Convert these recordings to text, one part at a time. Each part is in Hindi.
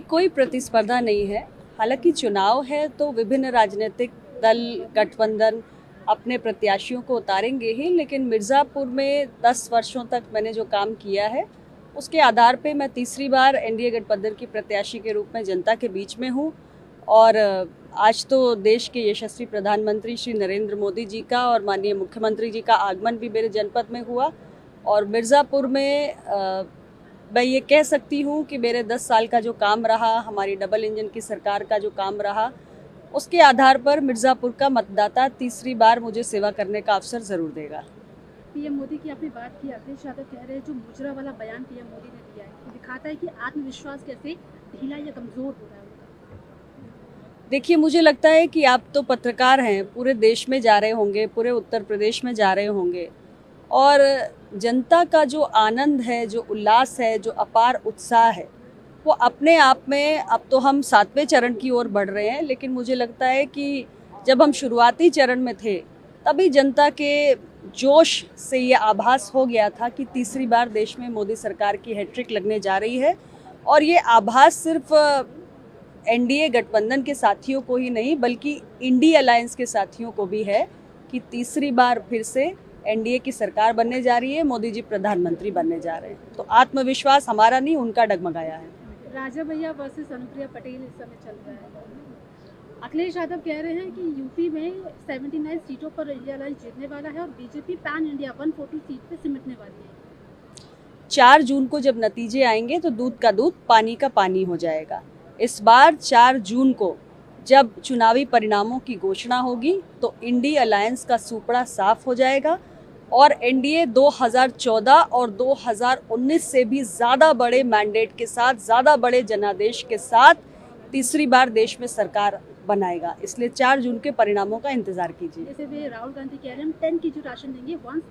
कोई प्रतिस्पर्धा नहीं है। हालांकि चुनाव है तो विभिन्न राजनीतिक दल गठबंधन अपने प्रत्याशियों को उतारेंगे ही, लेकिन मिर्ज़ापुर में 10 वर्षों तक मैंने जो काम किया है उसके आधार पे मैं तीसरी बार एनडीए गठबंधन की प्रत्याशी के रूप में जनता के बीच में हूँ। और आज तो देश के यशस्वी प्रधानमंत्री श्री नरेंद्र मोदी जी का और माननीय मुख्यमंत्री जी का आगमन भी मेरे जनपद में हुआ। और मिर्ज़ापुर में मैं ये कह सकती हूँ कि मेरे 10 साल का जो काम रहा, हमारी डबल इंजन की सरकार का जो काम रहा, उसके आधार पर मिर्ज़ापुर का मतदाता तीसरी बार मुझे सेवा करने का अवसर ज़रूर देगा। पीएम मोदी की आपने बात की, अखिलेश यादव कह रहे हैं जो मुजरा वाला बयान पीएम मोदी ने दिया है तो दिखाता है कि आत्मविश्वास कैसे ढीला या कमज़ोर हो रहा है उनका। देखिए, मुझे लगता है कि आप तो पत्रकार हैं, पूरे देश में जा रहे होंगे, पूरे उत्तर प्रदेश में जा रहे होंगे, और जनता का जो आनंद है, जो उल्लास है, जो अपार उत्साह है, वो अपने आप में, अब तो हम 7वें चरण की ओर बढ़ रहे हैं, लेकिन मुझे लगता है कि जब हम शुरुआती चरण में थे तभी जनता के जोश से ये आभास हो गया था कि तीसरी बार देश में मोदी सरकार की हैट्रिक लगने जा रही है। और ये आभास सिर्फ एनडीए गठबंधन के साथियों को ही नहीं बल्कि इंडी अलायंस के साथियों को भी है कि तीसरी बार फिर से एनडीए की सरकार बनने जा रही है, मोदी जी प्रधानमंत्री बनने जा रहे हैं। तो आत्मविश्वास हमारा नहीं, उनका डगमगाया है। राजा भैया वर्सेस अनुप्रिया पटेल इस समय चल रहा है। अखिलेश यादव कह रहे हैं कि यूपी में 79 सीटों पर इंडिया अलायंस जीतने वाला है और बीजेपी पैन इंडिया 140 सीट पे सिमटने वाली है। 4 जून को जब नतीजे आएंगे तो दूध का दूध, पानी का पानी हो जाएगा। इस बार 4 जून को जब चुनावी परिणामों की घोषणा होगी तो इंडी अलायंस का सूपड़ा साफ हो जाएगा और एनडीए 2014 और 2019 से भी ज़्यादा बड़े मैंडेट के साथ, ज़्यादा बड़े जनादेश के साथ तीसरी बार देश में सरकार बनाएगा। इसलिए 4 जून के परिणामों का इंतजार कीजिए। जैसे वे राहुल गांधी कह रहे हैं 10 केजी राशन देंगे once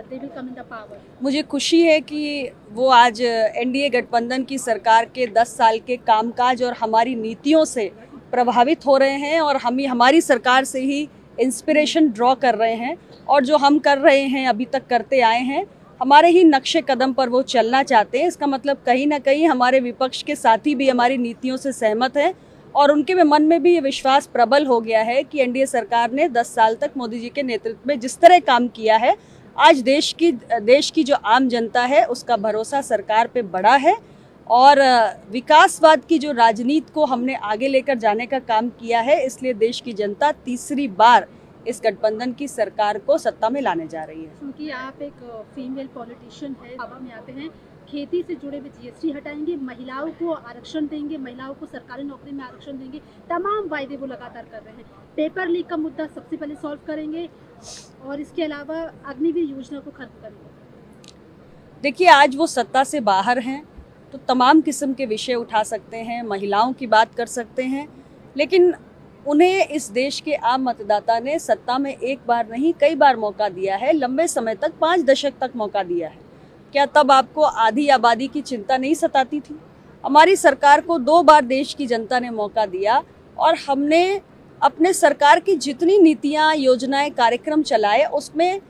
they will come in the power. मुझे खुशी है कि वो आज एनडीए गठबंधन की सरकार के 10 साल के कामकाज और हमारी नीतियों से प्रभावित हो रहे हैं और हम हमारी सरकार से ही इंस्पिरेशन ड्रॉ कर रहे हैं। और जो हम कर रहे हैं, अभी तक करते आए हैं, हमारे ही नक्शे कदम पर वो चलना चाहते हैं। इसका मतलब कहीं ना कहीं हमारे विपक्ष के साथी भी हमारी नीतियों से सहमत हैं और उनके मन में भी ये विश्वास प्रबल हो गया है कि एनडीए सरकार ने 10 साल तक मोदी जी के नेतृत्व में जिस तरह काम किया है, आज देश की जो आम जनता है उसका भरोसा सरकार पे बढ़ा है। और विकासवाद की जो राजनीति को हमने आगे लेकर जाने का काम किया है, इसलिए देश की जनता तीसरी बार इस गठबंधन की सरकार को सत्ता में लाने जा रही है। क्योंकि आप एक फीमेल पॉलिटिशियन है, हवा में आते हैं, खेती से जुड़े हुए जीएसटी हटाएंगे, महिलाओं को आरक्षण देंगे, महिलाओं को सरकारी नौकरी में आरक्षण देंगे, तमाम वायदे वो लगातार कर रहे हैं। पेपर लीक का मुद्दा सबसे पहले सॉल्व करेंगे और इसके अलावा अग्निवीर योजना को खत्म करेंगे। देखिए, आज वो सत्ता से बाहर हैं तो तमाम किस्म के विषय उठा सकते हैं, महिलाओं की बात कर सकते हैं, लेकिन उन्हें इस देश के आम मतदाता ने सत्ता में एक बार नहीं कई बार मौका दिया है, लंबे समय तक, 5 दशक तक मौका दिया है। क्या तब आपको आधी आबादी की चिंता नहीं सताती थी? हमारी सरकार को 2 बार देश की जनता ने मौका दिया और हमने अपने सरकार की जितनी नीतियाँ, योजनाएं, कार्यक्रम चलाए उसमें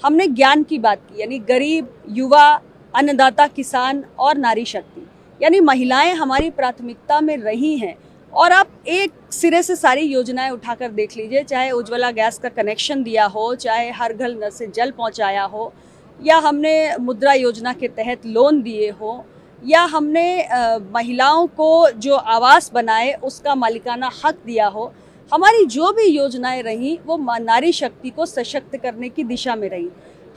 हमने ज्ञान की बात की, यानी गरीब, युवा, अन्नदाता, किसान और नारी शक्ति, यानी महिलाएं हमारी प्राथमिकता में रही हैं। और आप एक सिरे से सारी योजनाएं उठाकर देख लीजिए, चाहे उज्ज्वला गैस का कनेक्शन दिया हो, चाहे हर घर नल से जल पहुंचाया हो, या हमने मुद्रा योजना के तहत लोन दिए हो, या हमने महिलाओं को जो आवास बनाए उसका मालिकाना हक दिया हो। हमारी जो भी योजनाएं रहीं वो नारी शक्ति को सशक्त करने की दिशा में रही।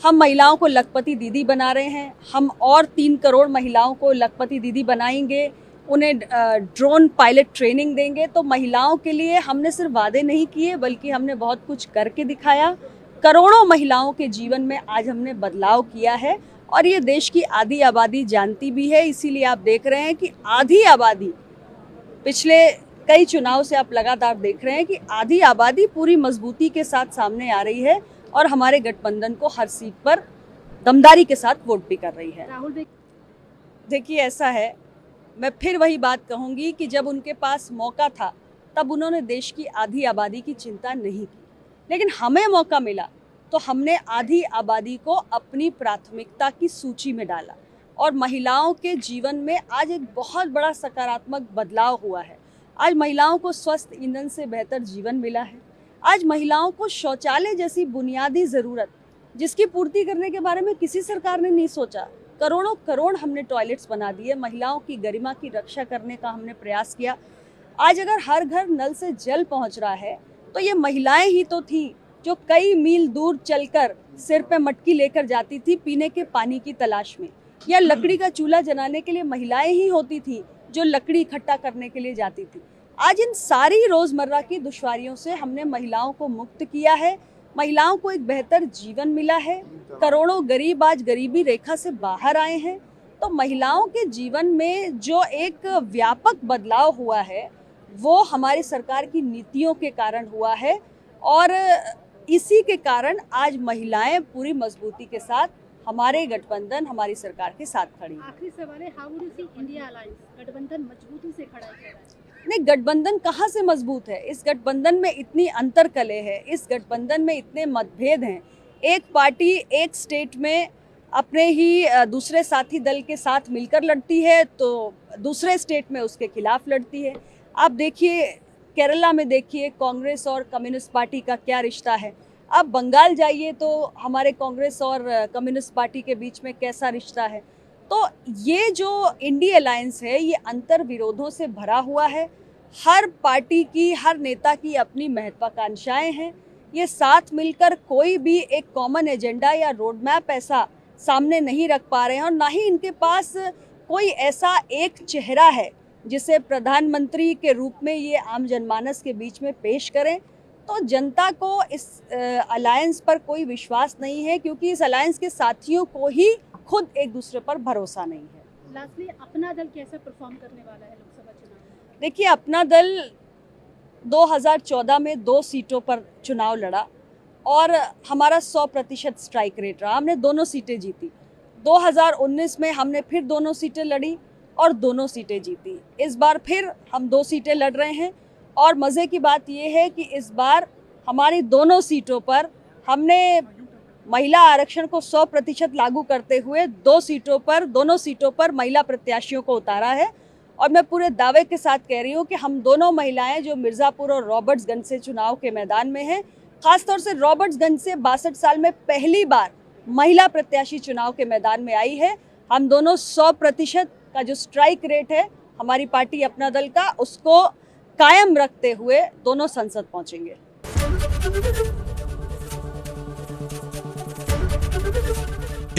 हम महिलाओं को लखपति दीदी बना रहे हैं, हम और 3 करोड़ महिलाओं को लखपति दीदी बनाएंगे, उन्हें ड्रोन पायलट ट्रेनिंग देंगे। तो महिलाओं के लिए हमने सिर्फ वादे नहीं किए बल्कि हमने बहुत कुछ करके दिखाया। करोड़ों महिलाओं के जीवन में आज हमने बदलाव किया है और ये देश की आधी आबादी जानती भी है। इसीलिए आप देख रहे हैं कि आधी आबादी, पिछले कई चुनाव से आप लगातार देख रहे हैं कि आधी आबादी पूरी मजबूती के साथ सामने आ रही है और हमारे गठबंधन को हर सीट पर दमदारी के साथ वोट भी कर रही है। राहुल, देखिए, ऐसा है, मैं फिर वही बात कहूँगी कि जब उनके पास मौका था तब उन्होंने देश की आधी आबादी की चिंता नहीं की, लेकिन हमें मौका मिला तो हमने आधी आबादी को अपनी प्राथमिकता की सूची में डाला और महिलाओं के जीवन में आज एक बहुत बड़ा सकारात्मक बदलाव हुआ है। आज महिलाओं को स्वस्थ ईंधन से बेहतर जीवन मिला है। आज महिलाओं को शौचालय जैसी बुनियादी ज़रूरत जिसकी पूर्ति करने के बारे में किसी सरकार ने नहीं सोचा, करोड़ों करोड़ हमने टॉयलेट्स बना दिए। महिलाओं की गरिमा की रक्षा करने का हमने प्रयास किया। आज अगर हर घर नल से जल पहुंच रहा है तो ये महिलाएं ही तो थी जो कई मील दूर चलकर सिर पे मटकी लेकर जाती थी पीने के पानी की तलाश में, या लकड़ी का चूल्हा जलाने के लिए महिलाएं ही होती थी जो लकड़ी इकट्ठा करने के लिए जाती थी। आज इन सारी रोजमर्रा की दुश्वारियों से हमने महिलाओं को मुक्त किया है, महिलाओं को एक बेहतर जीवन मिला है। करोड़ों गरीब आज गरीबी रेखा से बाहर आए हैं। तो महिलाओं के जीवन में जो एक व्यापक बदलाव हुआ है वो हमारी सरकार की नीतियों के कारण हुआ है और इसी के कारण आज महिलाएं पूरी मजबूती के साथ हमारे गठबंधन, हमारी सरकार के साथ खड़ी हैं। आखिरी सवाल है, how do you see India alliance? गठबंधन मजबूती से खड़ा है। नहीं, गठबंधन कहाँ से मजबूत है? इस गठबंधन में इतनी अंतरकलह है, इस गठबंधन में इतने मतभेद हैं। एक पार्टी एक स्टेट में अपने ही दूसरे साथी दल के साथ मिलकर लड़ती है तो दूसरे स्टेट में उसके खिलाफ लड़ती है। आप देखिए केरला में, देखिए कांग्रेस और कम्युनिस्ट पार्टी का क्या रिश्ता है। अब बंगाल जाइए तो हमारे कांग्रेस और कम्युनिस्ट पार्टी के बीच में कैसा रिश्ता है। तो ये जो इंडिया अलायंस है ये अंतर विरोधों से भरा हुआ है। हर पार्टी की, हर नेता की अपनी महत्वाकांक्षाएं हैं। ये साथ मिलकर कोई भी एक कॉमन एजेंडा या रोड मैप ऐसा सामने नहीं रख पा रहे हैं और ना ही इनके पास कोई ऐसा एक चेहरा है जिसे प्रधानमंत्री के रूप में ये आम जनमानस के बीच में पेश करें। तो जनता को इस अलायंस पर कोई विश्वास नहीं है क्योंकि इस अलायंस के साथियों को ही खुद एक दूसरे पर भरोसा नहीं है। लास्टली, अपना दल कैसा परफॉर्म करने वाला है लोकसभा चुनाव में? देखिए, अपना दल 2014 में 2 सीटों पर चुनाव लड़ा और हमारा 100% स्ट्राइक रेट रहा। हमने दोनों सीटें जीती। 2019 में हमने फिर दोनों सीटें लड़ी और दोनों सीटें जीती। इस बार फिर हम 2 सीटें लड़ रहे हैं और मज़े की बात यह है कि इस बार हमारी दोनों सीटों पर हमने महिला आरक्षण को 100% लागू करते हुए दोनों सीटों पर महिला प्रत्याशियों को उतारा है। और मैं पूरे दावे के साथ कह रही हूँ कि हम दोनों महिलाएं जो मिर्ज़ापुर और रॉबर्ट्सगंज से चुनाव के मैदान में हैं, खासतौर से रॉबर्ट्सगंज से 62 साल में पहली बार महिला प्रत्याशी चुनाव के मैदान में आई है। हम दोनों 100% का जो स्ट्राइक रेट है हमारी पार्टी अपना दल का, उसको कायम रखते हुए दोनों संसद पहुंचेंगे।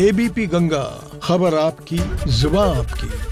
एबीपी गंगा, खबर आपकी, जुबान आपकी।